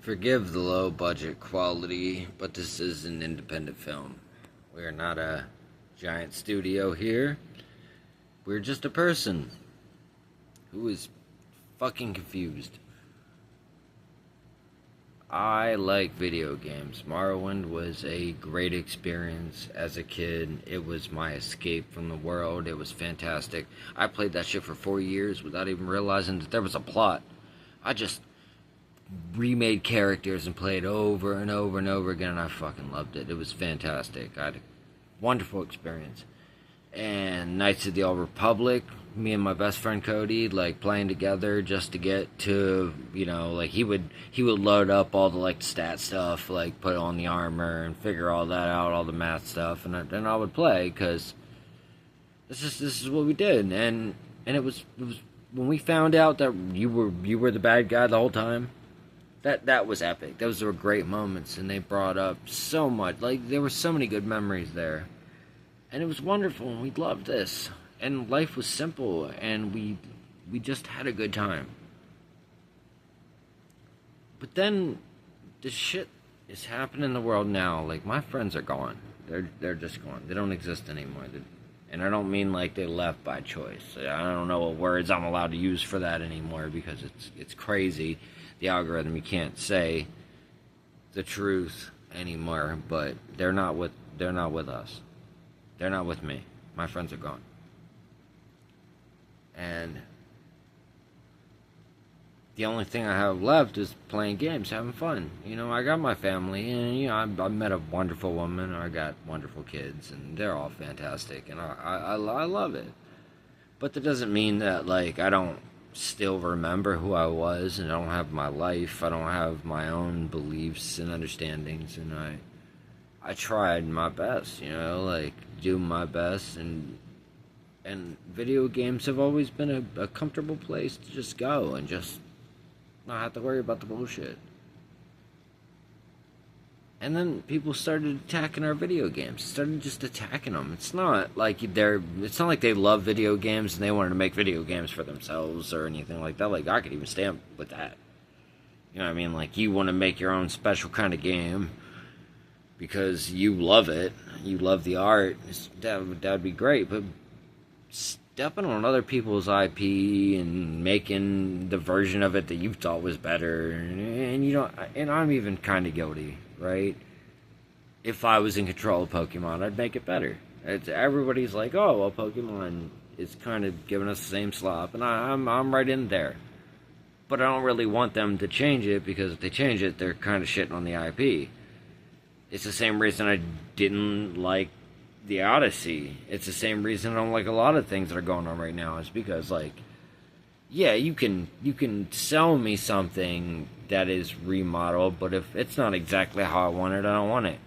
Forgive the low budget quality, but this is an independent film. We are not a giant studio here. We're just a person who is fucking confused. I like video games. Morrowind was a great experience as a kid. It was my escape from the world. It was fantastic. I played that shit for 4 years without even realizing that there was a plot. I just remade characters and played over and over and over again, and I fucking loved it. It was fantastic. I had a wonderful experience. And Knights of the Old Republic, me and my best friend Cody, like, playing together just to get to, like, he would load up all the, like, stat stuff, like, put on the armor and figure all that out, all the math stuff, and then I would play, because this is what we did. And it was when we found out that you were the bad guy the whole time, that was epic. Those were great moments, and they brought up so much. Like, there were so many good memories there. And it was wonderful, and we loved this. And life was simple, and we just had a good time. But then, this shit is happening in the world now. Like, my friends are gone. They're just gone. They don't exist anymore. And I don't mean like they left by choice. I don't know what words I'm allowed to use for that anymore, because it's crazy. The algorithm, you can't say the truth anymore, but they're not with us. They're not with me. My friends are gone. And the only thing I have left is playing games, having fun. I got my family, and, I met a wonderful woman, I got wonderful kids, and they're all fantastic, and I love it. But that doesn't mean that, like, I don't still remember who I was, and I don't have my life, I don't have my own beliefs and understandings, and I tried my best, like, do my best, and video games have always been a comfortable place to just go and just not have to worry about the bullshit. And then people started attacking our video games, started just attacking them. It's not like they love video games and they wanted to make video games for themselves or anything like that. Like, I could even stand with that. You know what I mean? Like, you want to make your own special kind of game because you love it, you love the art, that would be great. But stepping on other people's IP and making the version of it that you thought was better, and I'm even kind of guilty, right? If I was in control of Pokemon, I'd make it better. Everybody's like, oh, well, Pokemon is kind of giving us the same slop, and I'm right in there. But I don't really want them to change it, because if they change it, they're kind of shitting on the IP. It's the same reason I didn't like the Odyssey. It's the same reason I don't like a lot of things that are going on right now. It's because, like, yeah, you can sell me something that is remodeled, but if it's not exactly how I want it, I don't want it.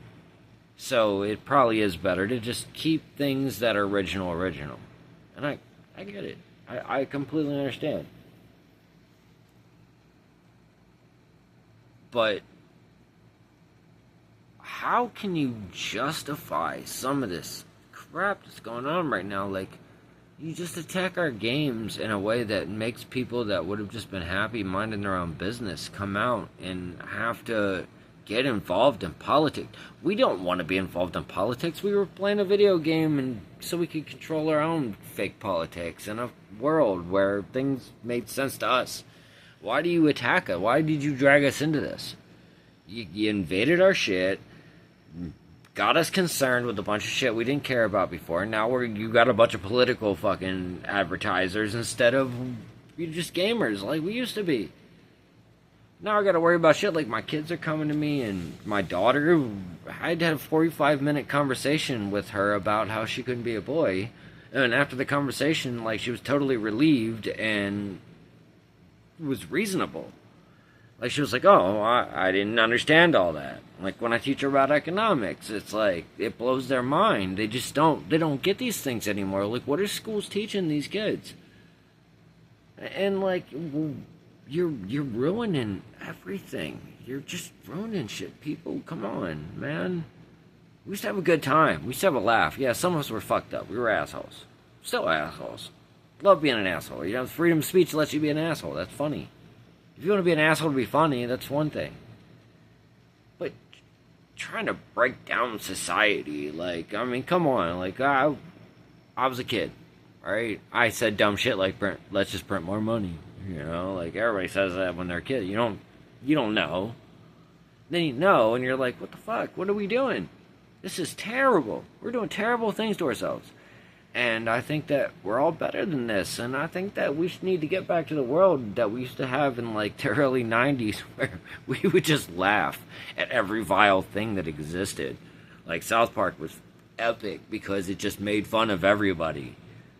So it probably is better to just keep things that are original. And I get it. I completely understand. But how can you justify some of this crap that's going on right now? Like, you just attack our games in a way that makes people that would have just been happy minding their own business come out and have to get involved in politics. We don't want to be involved in politics. We were playing a video game and so we could control our own fake politics in a world where things made sense to us. Why do you attack us? Why did you drag us into this? You invaded our shit, got us concerned with a bunch of shit we didn't care about before. Now you got a bunch of political fucking advertisers instead of you just gamers like we used to be. Now I gotta worry about shit like my kids are coming to me, and my daughter, I had a 45-minute conversation with her about how she couldn't be a boy. And after the conversation, like, she was totally relieved and was reasonable. Like, she was like, oh, I didn't understand all that. Like, when I teach her about economics, it's like, it blows their mind. They don't get these things anymore. Like, what are schools teaching these kids? And, like, you're ruining everything. You're just ruining shit. People, come on, man. We used to have a good time. We used to have a laugh. Yeah, some of us were fucked up. We were assholes. Still assholes. Love being an asshole. Freedom of speech lets you be an asshole. That's funny. If you want to be an asshole to be funny, that's one thing. but trying to break down society. Like, I mean, come on. Like, I was a kid, right? I said dumb shit like, let's just print more money. You know, like everybody says that when they're a kid. You don't know. Then you know, and you're like, what the fuck? What are we doing? This is terrible. We're doing terrible things to ourselves. And I think that we're all better than this. And I think that we need to get back to the world that we used to have in like the early 90s where we would just laugh at every vile thing that existed. Like South Park was epic because it just made fun of everybody.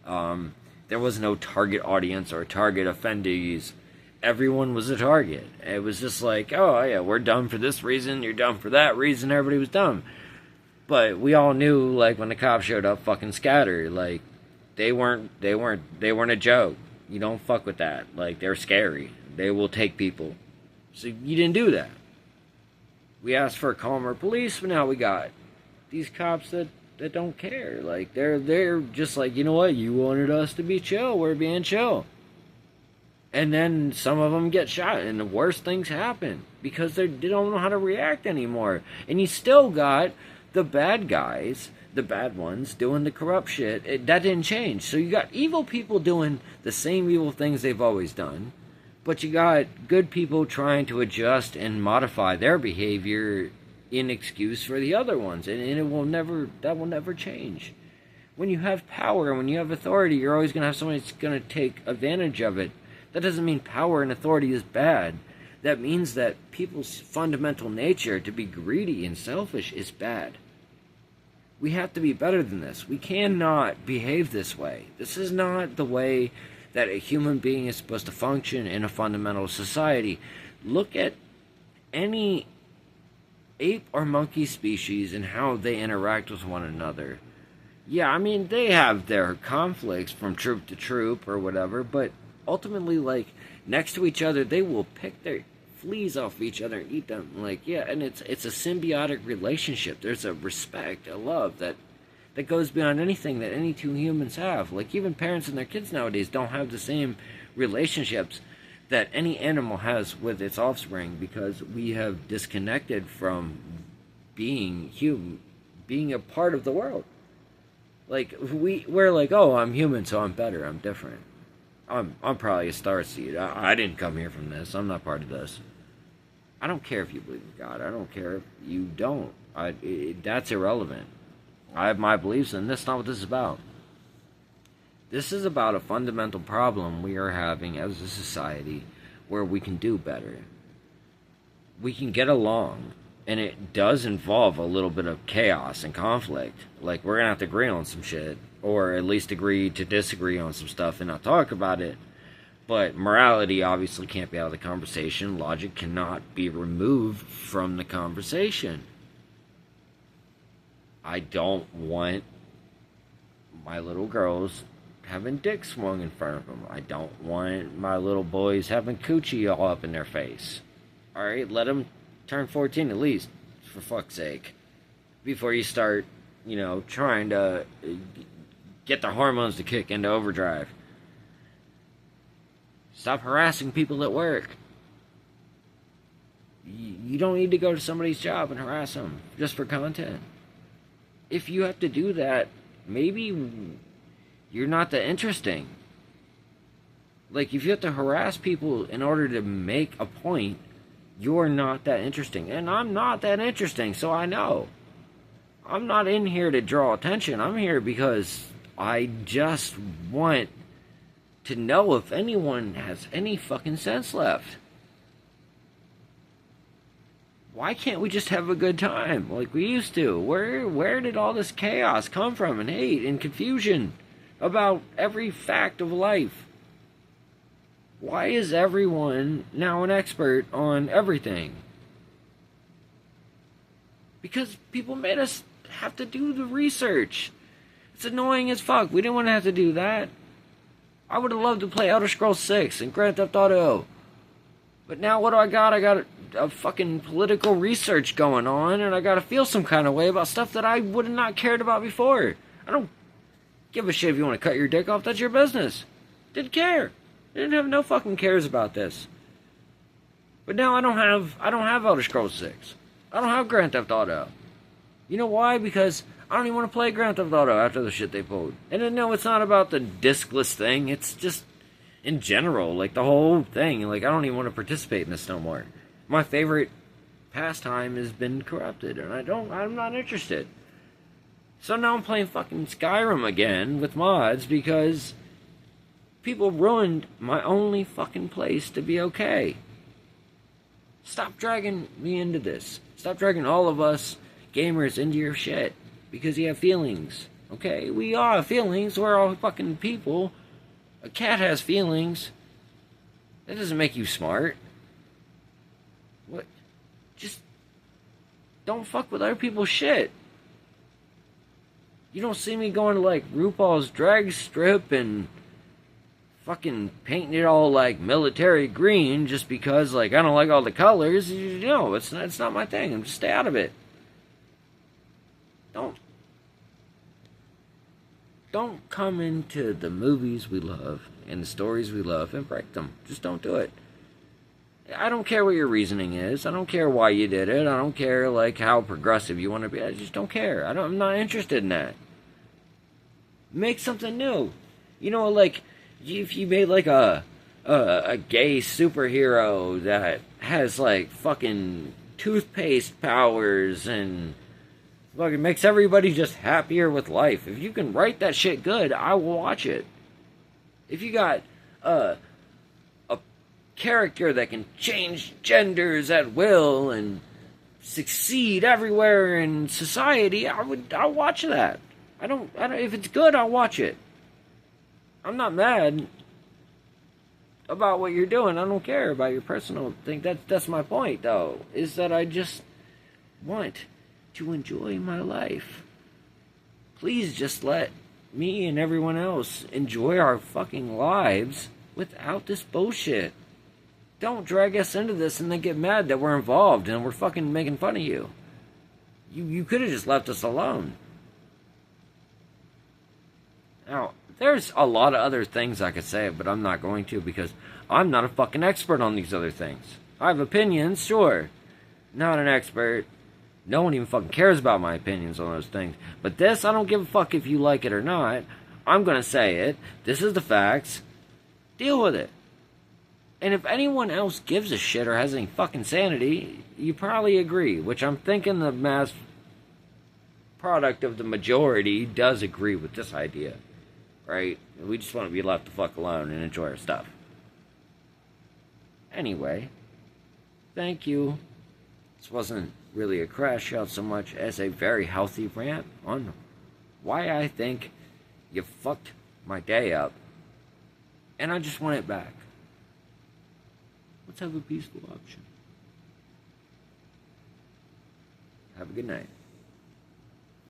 There was no target audience or target offendees. Everyone was a target. It was just like, oh yeah, we're dumb for this reason, you're dumb for that reason, everybody was dumb. But we all knew, like, when the cops showed up, fucking scatter. Like, they weren't a joke. You don't fuck with that. Like, they're scary. They will take people. So you didn't do that. We asked for calmer police, but now we got these cops that don't care. Like, they're just like, you know what? You wanted us to be chill. We're being chill. And then some of them get shot, and the worst things happen because they don't know how to react anymore. And you still got the bad guys, the bad ones, doing the corrupt shit. That didn't change. So you got evil people doing the same evil things they've always done, but you got good people trying to adjust and modify their behavior in excuse for the other ones, and that will never change. When you have power, when you have authority, you're always going to have somebody that's going to take advantage of it. That doesn't mean power and authority is bad. That means that people's fundamental nature to be greedy and selfish is bad. We have to be better than this. We cannot behave this way. This is not the way that a human being is supposed to function in a fundamental society. Look at any ape or monkey species and how they interact with one another. Yeah, I mean, they have their conflicts from troop to troop or whatever, but ultimately, like, next to each other, they will pick their fleas off each other and eat them. Like, yeah, and it's a symbiotic relationship. There's a respect, a love that goes beyond anything that any two humans have. Like, even parents and their kids nowadays don't have the same relationships that any animal has with its offspring because we have disconnected from being human, being a part of the world. Like, we're like, oh, I'm human, so I'm better, I'm different. I'm probably a starseed. I didn't come here from this. I'm not part of this. I don't care if you believe in God. I don't care if you don't. That's irrelevant. I have my beliefs, and that's not what this is about. This is about a fundamental problem we are having as a society where we can do better. We can get along, and it does involve a little bit of chaos and conflict. Like, we're going to have to agree on some shit, or at least agree to disagree on some stuff and not talk about it. But morality obviously can't be out of the conversation. Logic cannot be removed from the conversation. I don't want my little girls having dicks swung in front of them. I don't want my little boys having coochie all up in their face. Alright, let them turn 14 at least, for fuck's sake. Before you start, trying to get their hormones to kick into overdrive. Stop harassing people at work. You don't need to go to somebody's job and harass them just for content. If you have to do that, maybe you're not that interesting. Like, if you have to harass people in order to make a point, you're not that interesting. And I'm not that interesting, so I know. I'm not in here to draw attention. I'm here because I just want to know if anyone has any fucking sense left. Why can't we just have a good time like we used to? Where did all this chaos come from, and hate and confusion about every fact of life? Why is everyone now an expert on everything? Because people made us have to do the research. It's annoying as fuck. We didn't want to have to do that. I would have loved to play Elder Scrolls 6 and Grand Theft Auto. But now what do I got? I got a fucking political research going on, and I gotta feel some kind of way about stuff that I would have not cared about before. I don't give a shit if you want to cut your dick off. That's your business. Didn't care. Didn't have no fucking cares about this. But now I don't have Elder Scrolls 6. I don't have Grand Theft Auto. You know why? Because I don't even want to play Grand Theft Auto after the shit they pulled. And no, it's not about the discless thing. It's just in general, like the whole thing. Like, I don't even want to participate in this no more. My favorite pastime has been corrupted, and I'm not interested. So now I'm playing fucking Skyrim again with mods because people ruined my only fucking place to be okay. Stop dragging me into this. Stop dragging all of us gamers into your shit because you have feelings. Okay? We all have feelings. We're all fucking people. A cat has feelings. That doesn't make you smart. What? Just don't fuck with other people's shit. You don't see me going to like RuPaul's drag strip and fucking painting it all like military green just because like I don't like all the colors. You know, it's not my thing. I'm just stay out of it. Don't come into the movies we love and the stories we love and break them. Just don't do it. I don't care what your reasoning is. I don't care why you did it. I don't care like how progressive you want to be. I just don't care. I'm not interested in that. Make something new. You know, like if you made like a gay superhero that has like fucking toothpaste powers and fucking makes everybody just happier with life. If you can write that shit good, I will watch it. If you got a character that can change genders at will and succeed everywhere in society, I'll watch that. I don't if it's good, I'll watch it. I'm not mad about what you're doing. I don't care about your personal thing. That's my point though, is that I just want to enjoy my life. Please just let me and everyone else enjoy our fucking lives without this bullshit. Don't drag us into this and then get mad that we're involved and we're fucking making fun of you. You could have just left us alone. Now, there's a lot of other things I could say, but I'm not going to because I'm not a fucking expert on these other things. I have opinions, sure. Not an expert. No one even fucking cares about my opinions on those things. But this, I don't give a fuck if you like it or not. I'm gonna say it. This is the facts. Deal with it. And if anyone else gives a shit or has any fucking sanity, you probably agree. Which I'm thinking the mass product of the majority does agree with this idea. Right? We just want to be left the fuck alone and enjoy our stuff. Anyway. Thank you. This wasn't really a crash out so much as a very healthy rant on why I think you fucked my day up. And I just want it back. Let's have a peaceful option. Have a good night.